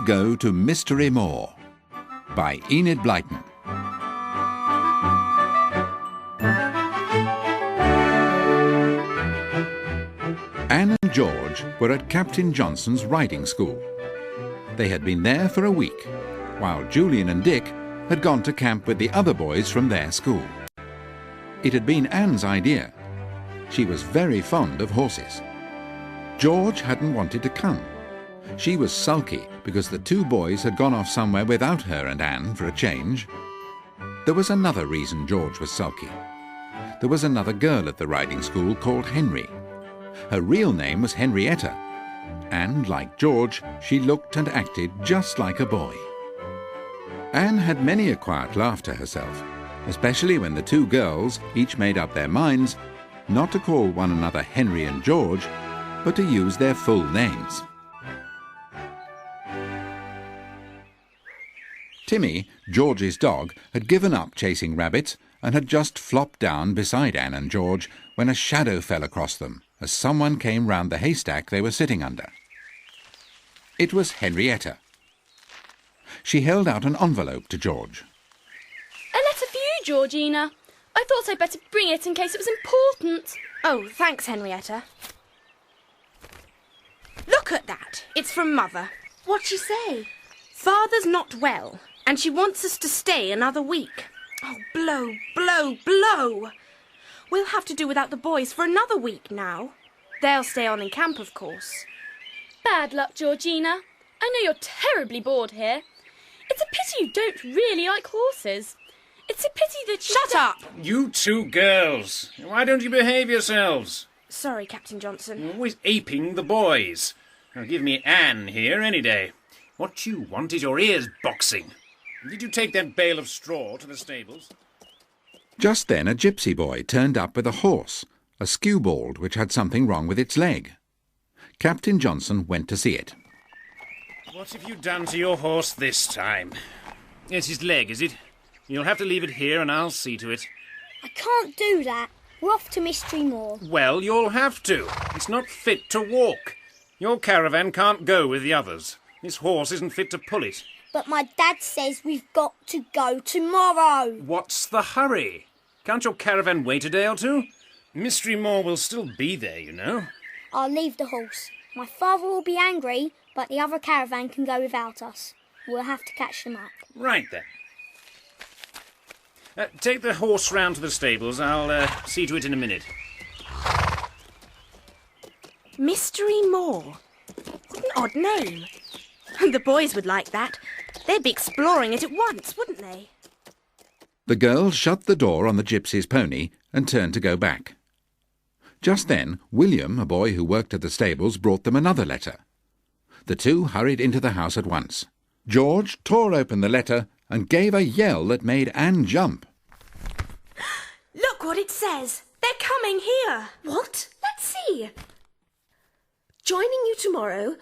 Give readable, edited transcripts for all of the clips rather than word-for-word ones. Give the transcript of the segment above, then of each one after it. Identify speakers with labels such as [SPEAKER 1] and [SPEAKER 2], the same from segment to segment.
[SPEAKER 1] go to Mystery Moor by Enid Blyton. Anne and George were at Captain Johnson's riding school. They had been there for a week, while Julian and Dick had gone to camp with the other boys from their school. It had been Anne's idea. She was very fond of horses. George hadn't wanted to come. She was sulky because the two boys had gone off somewhere without her and Anne for a change. There was another reason George was sulky. There was another girl at the riding school called Henry. Her real name was Henrietta, and like George, she looked and acted just like a boy. Anne had many a quiet laugh to herself, especially when the two girls each made up their minds not to call one another Henry and George, but to use their full names. Timmy, George's dog, had given up chasing rabbits and had just flopped down beside Anne and George when a shadow fell across them as someone came round the haystack they were sitting under. It was Henrietta. She held out an envelope to George.
[SPEAKER 2] A letter for you, Georgina. I thought I'd better bring it in case it was important.
[SPEAKER 3] Oh, thanks, Henrietta. Look at that. It's from Mother.
[SPEAKER 2] What'd she say?
[SPEAKER 3] Father's not well, and she wants us to stay another week. Oh, blow, blow, blow. We'll have to do without the boys for another week now. They'll stay on in camp, of course.
[SPEAKER 2] Bad luck, Georgina. I know you're terribly bored here. It's a pity you don't really like horses. It's a pity that you...
[SPEAKER 3] Shut up!
[SPEAKER 4] You two girls. Why don't you behave yourselves?
[SPEAKER 3] Sorry, Captain Johnson.
[SPEAKER 4] You're always aping the boys. Now give me Anne here any day. What you want is your ears boxing. Did you take that bale of straw to the stables?
[SPEAKER 1] Just then a gypsy boy turned up with a horse, a skewbald which had something wrong with its leg. Captain Johnson went to see it.
[SPEAKER 4] What have you done to your horse this time? It's his leg, is it? You'll have to leave it here and I'll see to it.
[SPEAKER 5] I can't do that. We're off to Mystery Moor.
[SPEAKER 4] Well, you'll have to. It's not fit to walk. Your caravan can't go with the others. This horse isn't fit to pull it.
[SPEAKER 5] But my dad says we've got to go tomorrow.
[SPEAKER 4] What's the hurry? Can't your caravan wait a day or two? Mystery Moor will still be there, you know.
[SPEAKER 5] I'll leave the horse. My father will be angry, but the other caravan can go without us. We'll have to catch them up.
[SPEAKER 4] Right then. Take the horse round to the stables. I'll see to it in a minute.
[SPEAKER 3] Mystery Moor. What an odd name. The boys would like that. They'd be exploring it at once, wouldn't they?
[SPEAKER 1] The girls shut the door on the gypsy's pony and turned to go back. Just then, William, a boy who worked at the stables, brought them another letter. The two hurried into the house at once. George tore open the letter and gave a yell that made Anne jump.
[SPEAKER 3] Look what it says. They're coming here.
[SPEAKER 6] What? Let's see. Joining you tomorrow.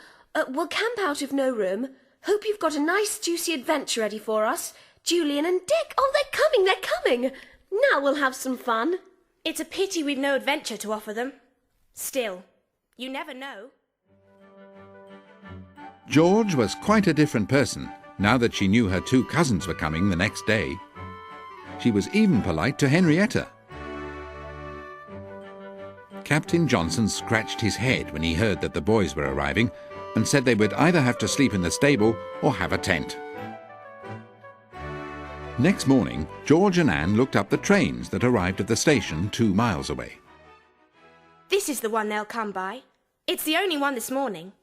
[SPEAKER 6] We'll camp out if no room. Hope you've got a nice juicy adventure ready for us. Julian and Dick. Oh, they're coming. Now we'll have some fun.
[SPEAKER 3] It's a pity we've no adventure to offer them. Still, you never know.
[SPEAKER 1] George was quite a different person now that she knew her two cousins were coming the next day. She was even polite to Henrietta. Captain Johnson scratched his head when he heard that the boys were arriving and said they would either have to sleep in the stable or have a tent. Next morning, George and Anne looked up the trains that arrived at the station 2 miles away.
[SPEAKER 3] This is the one they'll come by. It's the only one this morning.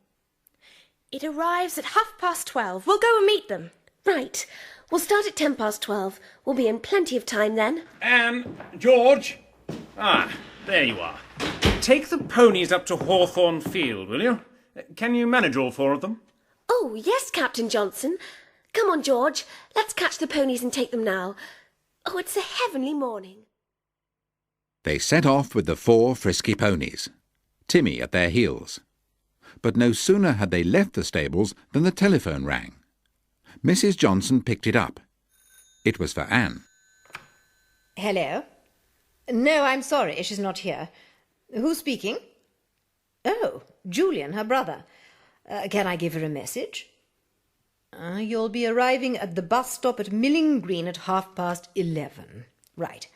[SPEAKER 3] It arrives at 12:30. We'll go and meet them.
[SPEAKER 6] Right. We'll start at 12:10. We'll be in plenty of time then.
[SPEAKER 4] Anne, George. There you are. Take the ponies up to Hawthorne Field, will you? Can you manage all 4 of them?
[SPEAKER 6] Oh, yes, Captain Johnson. Come on, George. Let's catch the ponies and take them now. Oh, it's a heavenly morning.
[SPEAKER 1] They set off with the 4 frisky ponies, Timmy at their heels. But no sooner had they left the stables than the telephone rang. Mrs. Johnson picked it up. It was for Anne.
[SPEAKER 7] Hello? No, I'm sorry, she's not here. Who's speaking? Oh, Julian, her brother. Can I give her a message? You'll be arriving at the bus stop at Milling Green at 11:30. Right.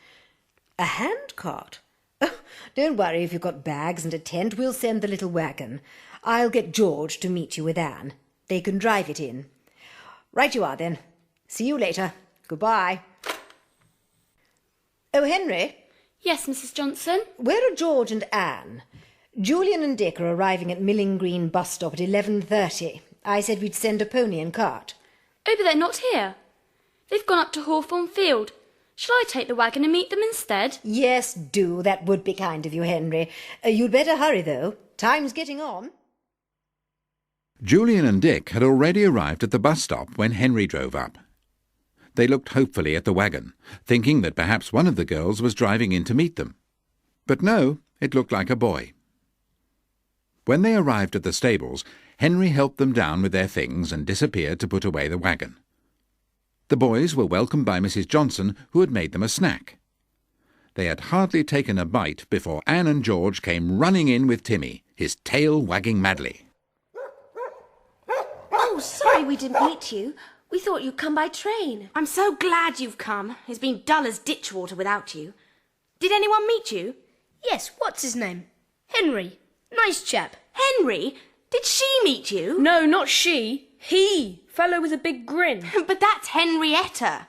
[SPEAKER 7] A handcart? Oh, don't worry if you've got bags and a tent. We'll send the little wagon. I'll get George to meet you with Anne. They can drive it in. Right you are, then. See you later. Goodbye. Oh, Henry?
[SPEAKER 2] Yes, Mrs. Johnson?
[SPEAKER 7] Where are George and Anne? Julian and Dick are arriving at Milling Green bus stop at 11:30. I said we'd send a pony and cart.
[SPEAKER 2] Oh, but they're not here. They've gone up to Hawthorn Field. Shall I take the wagon and meet them instead?
[SPEAKER 7] Yes, do. That would be kind of you, Henry. You'd better hurry, though. Time's getting on.
[SPEAKER 1] Julian and Dick had already arrived at the bus stop when Henry drove up. They looked hopefully at the wagon, thinking that perhaps one of the girls was driving in to meet them. But no, it looked like a boy. When they arrived at the stables, Henry helped them down with their things and disappeared to put away the wagon. The boys were welcomed by Mrs. Johnson, who had made them a snack. They had hardly taken a bite before Anne and George came running in with Timmy, his tail wagging madly.
[SPEAKER 6] Oh, sorry we didn't meet you. We thought you'd come by train.
[SPEAKER 3] I'm so glad you've come. It's been dull as ditch water without you. Did anyone meet you?
[SPEAKER 5] Yes, what's his name? Henry. Nice chap.
[SPEAKER 3] Henry? Did she meet you?
[SPEAKER 8] No, not she. He. Fellow with a big grin.
[SPEAKER 3] But that's Henrietta.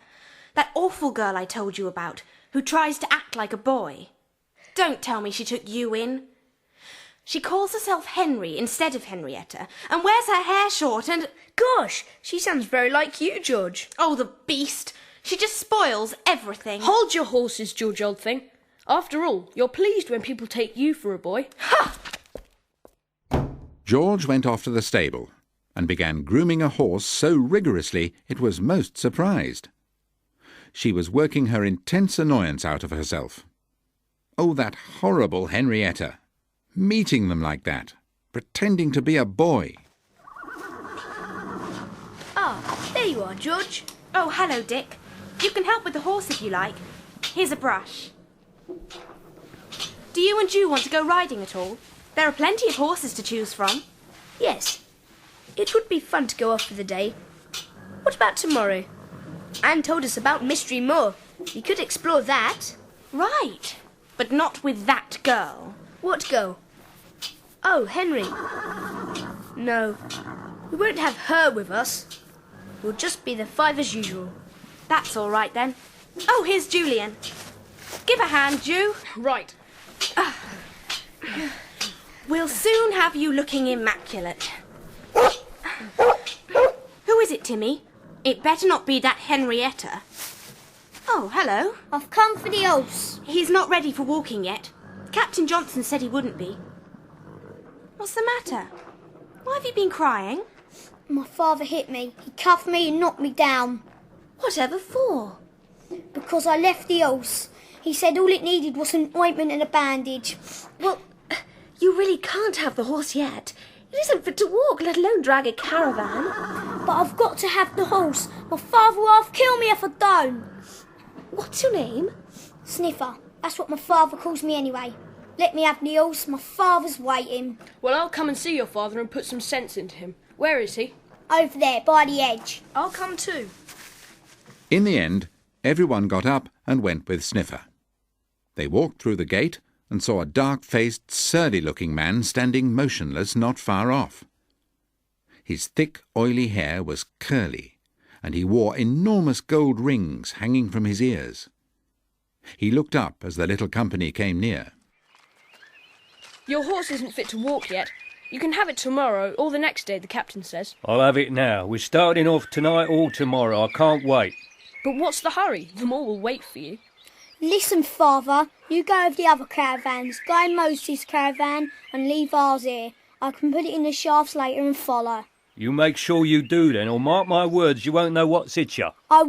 [SPEAKER 3] That awful girl I told you about, who tries to act like a boy. Don't tell me she took you in. She calls herself Henry instead of Henrietta, and wears her hair short and...
[SPEAKER 8] Gosh, she sounds very like you, George.
[SPEAKER 3] Oh, the beast. She just spoils everything.
[SPEAKER 8] Hold your horses, George, old thing. After all, you're pleased when people take you for a boy.
[SPEAKER 3] Ha!
[SPEAKER 1] George went off to the stable and began grooming a horse so rigorously it was most surprised. She was working her intense annoyance out of herself. Oh, that horrible Henrietta! Meeting them like that, pretending to be a boy.
[SPEAKER 5] Ah, there you are, George.
[SPEAKER 3] Oh, hello, Dick. You can help with the horse if you like. Here's a brush. Do you and Ju want to go riding at all? There are plenty of horses to choose from.
[SPEAKER 5] Yes. It would be fun to go off for the day. What about tomorrow? Anne told us about Mystery Moor. We could explore that.
[SPEAKER 3] Right. But not with that girl.
[SPEAKER 5] What girl? Oh, Henry. No, we won't have her with us. We'll just be the five as usual.
[SPEAKER 3] That's all right, then. Oh, here's Julian. Give a hand, Ju.
[SPEAKER 8] Right.
[SPEAKER 3] We'll soon have you looking immaculate. Who is it, Timmy? It better not be that Henrietta. Oh, hello.
[SPEAKER 5] I've come for the horse.
[SPEAKER 3] He's not ready for walking yet. Captain Johnson said he wouldn't be. What's the matter? Why have you been crying?
[SPEAKER 5] My father hit me. He cuffed me and knocked me down.
[SPEAKER 6] Whatever for?
[SPEAKER 5] Because I left the horse. He said all it needed was an ointment and a bandage.
[SPEAKER 6] Well, you really can't have the horse yet. It isn't fit to walk, let alone drag a caravan.
[SPEAKER 5] But I've got to have the horse. My father will half kill me if I don't.
[SPEAKER 6] What's your name?
[SPEAKER 5] Sniffer. That's what my father calls me anyway. Let me have the horse. My father's waiting.
[SPEAKER 8] Well, I'll come and see your father and put some sense into him. Where is he?
[SPEAKER 5] Over there, by the edge.
[SPEAKER 8] I'll come too.
[SPEAKER 1] In the end, everyone got up and went with Sniffer. They walked through the gate and saw a dark-faced, surly-looking man standing motionless not far off. His thick, oily hair was curly, and he wore enormous gold rings hanging from his ears. He looked up as the little company came near.
[SPEAKER 8] Your horse isn't fit to walk yet. You can have it tomorrow or the next day, the captain says.
[SPEAKER 9] I'll have it now. We're starting off tonight or tomorrow. I can't wait.
[SPEAKER 8] But what's the hurry? The Moor will wait for you.
[SPEAKER 5] Listen, father. You go with the other caravans. Go in Moses' caravan and leave ours here. I can put it in the shafts later and follow.
[SPEAKER 9] You make sure you do then, or mark my words, you won't know what's hit you.
[SPEAKER 5] I